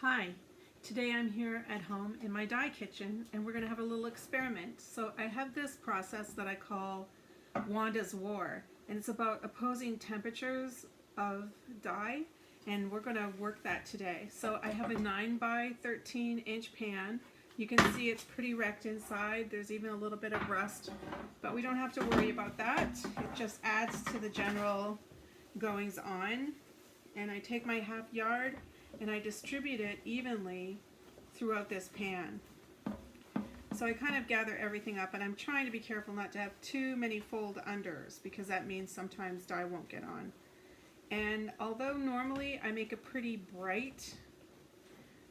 Hi, today I'm here at home in my dye kitchen and we're going to have a little experiment. So I have this process that I call Wanda's War, and it's about opposing temperatures of dye, and we're going to work that today. So I have a 9 by 13 inch pan. You can see it's pretty wrecked inside. There's even a little bit of rust, but we don't have to worry about that. It just adds to the general goings on. And I take my half yard and I distribute it evenly throughout this pan. So I kind of gather everything up, and I'm trying to be careful not to have too many fold unders because that means sometimes dye won't get on. And although normally I make a pretty bright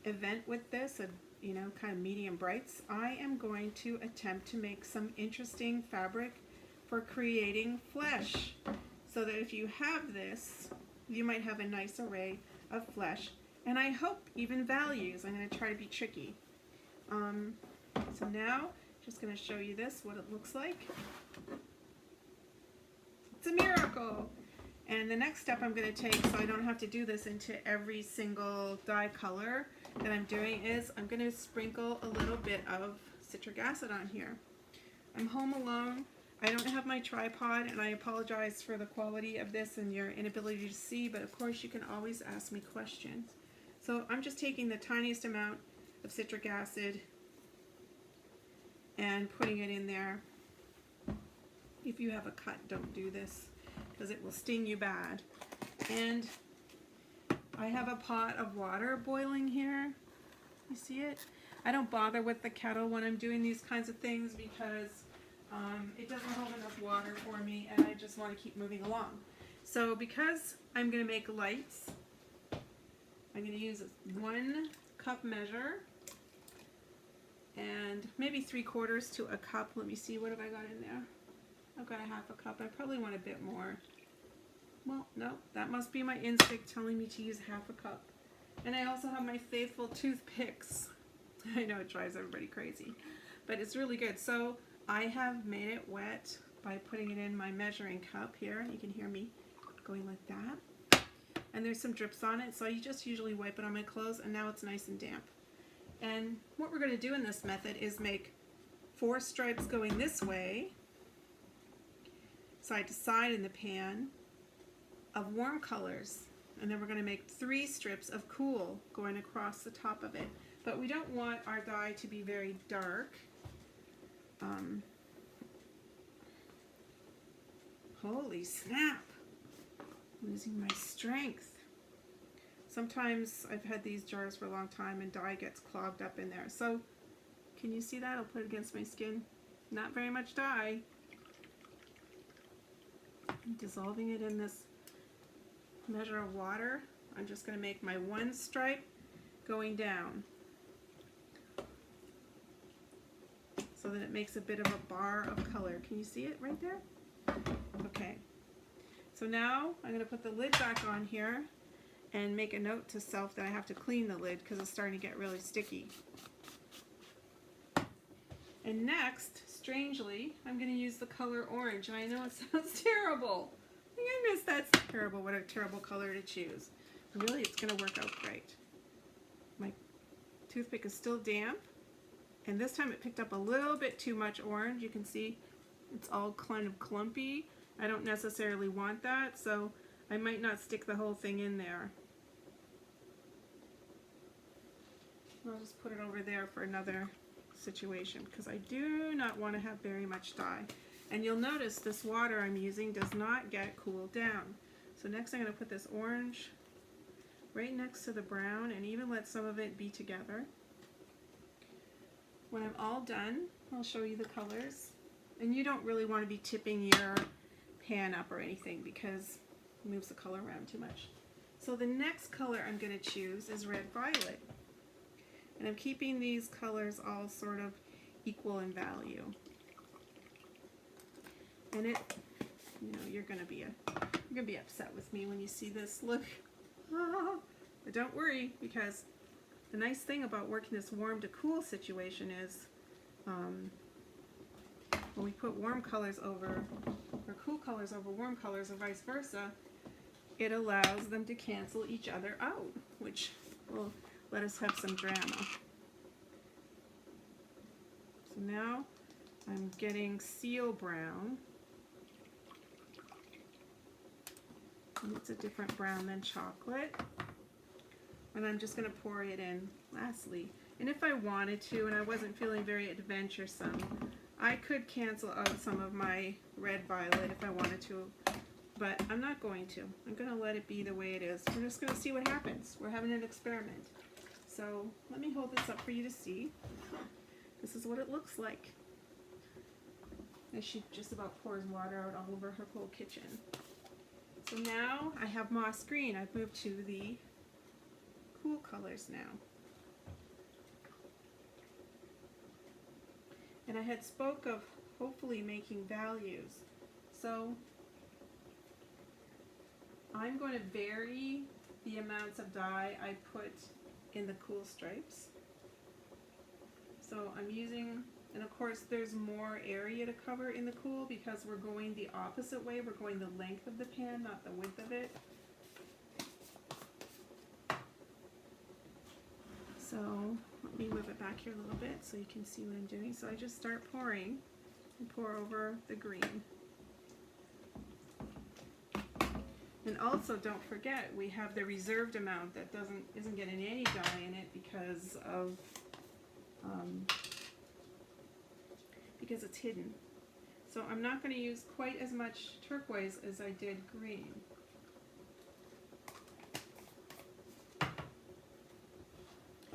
event with this, kind of medium brights, I am going to attempt to make some interesting fabric for creating flesh, so that if you have this, you might have a nice array of flesh, and I hope even values. I'm going to try to be tricky. So now, just going to show you this, what it looks like. It's a miracle! And the next step I'm going to take, so I don't have to do this into every single dye color that I'm doing, is I'm going to sprinkle a little bit of citric acid on here. I'm home alone. I don't have my tripod, and I apologize for the quality of this and your inability to see, but of course you can always ask me questions. So I'm just taking the tiniest amount of citric acid and putting it in there. If you have a cut, don't do this because it will sting you bad. And I have a pot of water boiling here. You see it? I don't bother with the kettle when I'm doing these kinds of things because it doesn't hold enough water for me, and I just want to keep moving along. So because I'm going to make lights, I'm going to use a 1 cup measure and maybe 3/4 to a cup. Let me see, what have I got in there? I've got a half a cup. I probably want a bit more. Well, no, that must be my instinct telling me to use half a cup. And I also have my faithful toothpicks. I know it drives everybody crazy, but it's really good. So I have made it wet by putting it in my measuring cup here. You can hear me going like that. And there's some drips on it, so I just usually wipe it on my clothes, and now it's nice and damp. And what we're going to do in this method is make 4 stripes going this way, side to side in the pan, of warm colors. And then we're going to make 3 strips of cool going across the top of it. But we don't want our dye to be very dark. Holy snap! Losing my strength. Sometimes I've had these jars for a long time and dye gets clogged up in there. So, can you see that? I'll put it against my skin. Not very much dye. I'm dissolving it in this measure of water. I'm just going to make my 1 stripe going down, so that it makes a bit of a bar of color. Can you see it right there? Okay. So now I'm going to put the lid back on here and make a note to self that I have to clean the lid because it's starting to get really sticky. And next, strangely, I'm going to use the color orange. And I know it sounds terrible. My goodness, that's terrible. What a terrible color to choose. Really, it's going to work out great. My toothpick is still damp. And this time it picked up a little bit too much orange. You can see it's all kind of clumpy. I don't necessarily want that, so I might not stick the whole thing in there. I'll just put it over there for another situation because I do not want to have very much dye. And you'll notice this water I'm using does not get cooled down. So next I'm going to put this orange right next to the brown and even let some of it be together. When I'm all done, I'll show you the colors. And you don't really want to be tipping your pan up or anything because it moves the color around too much. So the next color I'm going to choose is red violet. And I'm keeping these colors all sort of equal in value. And you're going to be upset with me when you see this. Look. But don't worry, because the nice thing about working this warm to cool situation is when we put warm colors over, or cool colors over warm colors, or vice versa, it allows them to cancel each other out, which will let us have some drama. So now I'm getting seal brown. And it's a different brown than chocolate. And I'm just going to pour it in lastly. And if I wanted to, and I wasn't feeling very adventuresome, I could cancel out some of my red violet if I wanted to, but I'm not going to. I'm going to let it be the way it is. We're just going to see what happens. We're having an experiment. So let me hold this up for you to see. This is what it looks like. And she just about pours water out all over her whole kitchen. So now I have moss green. I've moved to the cool colors now. And I had spoke of hopefully making values. So I'm going to vary the amounts of dye I put in the cool stripes. So I'm using, and of course there's more area to cover in the cool because we're going the opposite way. We're going the length of the pan, not the width of it. So let me move it back here a little bit so you can see what I'm doing. So I just start pouring and pour over the green. And also don't forget we have the reserved amount that isn't getting any dye in it because it's hidden. So I'm not going to use quite as much turquoise as I did green.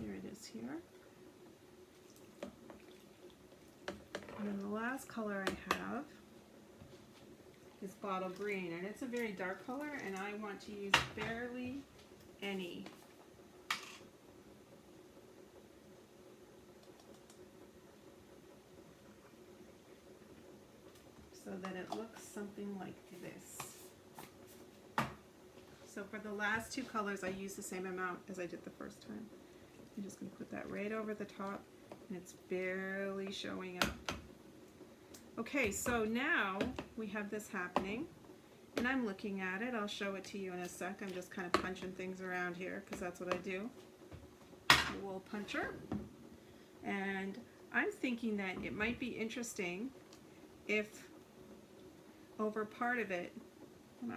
Here it is here. And then the last color I have is bottle green, and it's a very dark color, and I want to use barely any. So that it looks something like this. So for the last two colors I used the same amount as I did the first time. I'm just going to put that right over the top, and it's barely showing up. Okay, so now we have this happening, and I'm looking at it. I'll show it to you in a sec. I'm just kind of punching things around here because that's what I do. A wool puncher. And I'm thinking that it might be interesting if over part of it,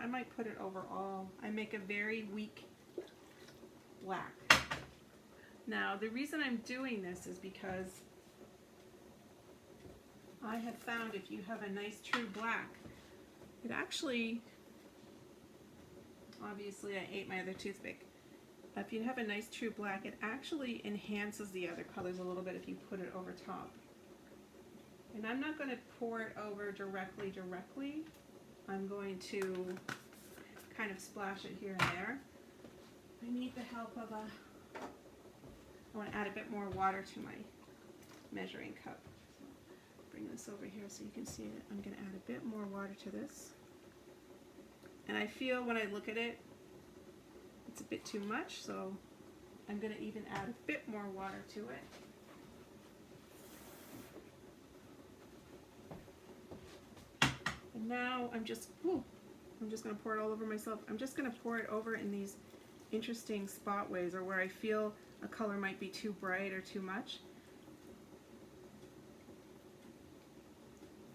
I might put it over all, I make a very weak black. Now, the reason I'm doing this is because I have found if you have a nice true black, it actually, obviously I ate my other toothpick. If you have a nice true black, it actually enhances the other colors a little bit if you put it over top. And I'm not going to pour it over directly. I'm going to kind of splash it here and there. I need the help of I want to add a bit more water to my measuring cup. So bring this over here so you can see it. I'm going to add a bit more water to this. And I feel when I look at it, it's a bit too much, so I'm going to even add a bit more water to it. And now I'm just going to pour it all over myself. I'm just going to pour it over in these interesting spot ways, or where I feel a color might be too bright or too much.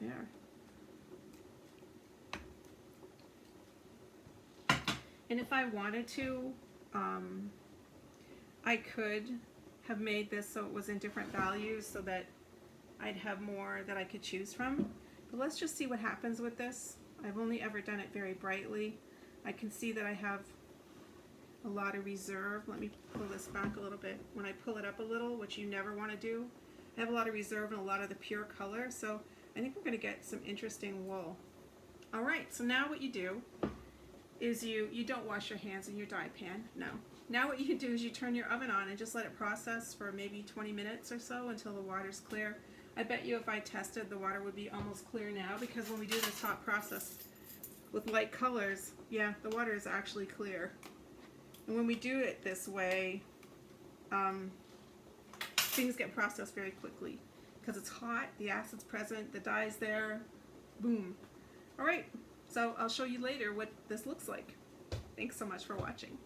There. And if I wanted to, I could have made this so it was in different values so that I'd have more that I could choose from. But let's just see what happens with this. I've only ever done it very brightly. I can see that I have a lot of reserve. Let me pull this back a little bit. When I pull it up a little, which you never want to do, I have a lot of reserve and a lot of the pure color, so I think we're going to get some interesting wool. Alright, so now what you do is you don't wash your hands in your dye pan, no. Now what you do is you turn your oven on and just let it process for maybe 20 minutes or so until the water's clear. I bet you if I tested, the water would be almost clear now, because when we do this hot process with light colors, yeah, the water is actually clear. And when we do it this way, things get processed very quickly because it's hot, the acid's present, the dye's there, boom. All right, so I'll show you later what this looks like. Thanks so much for watching.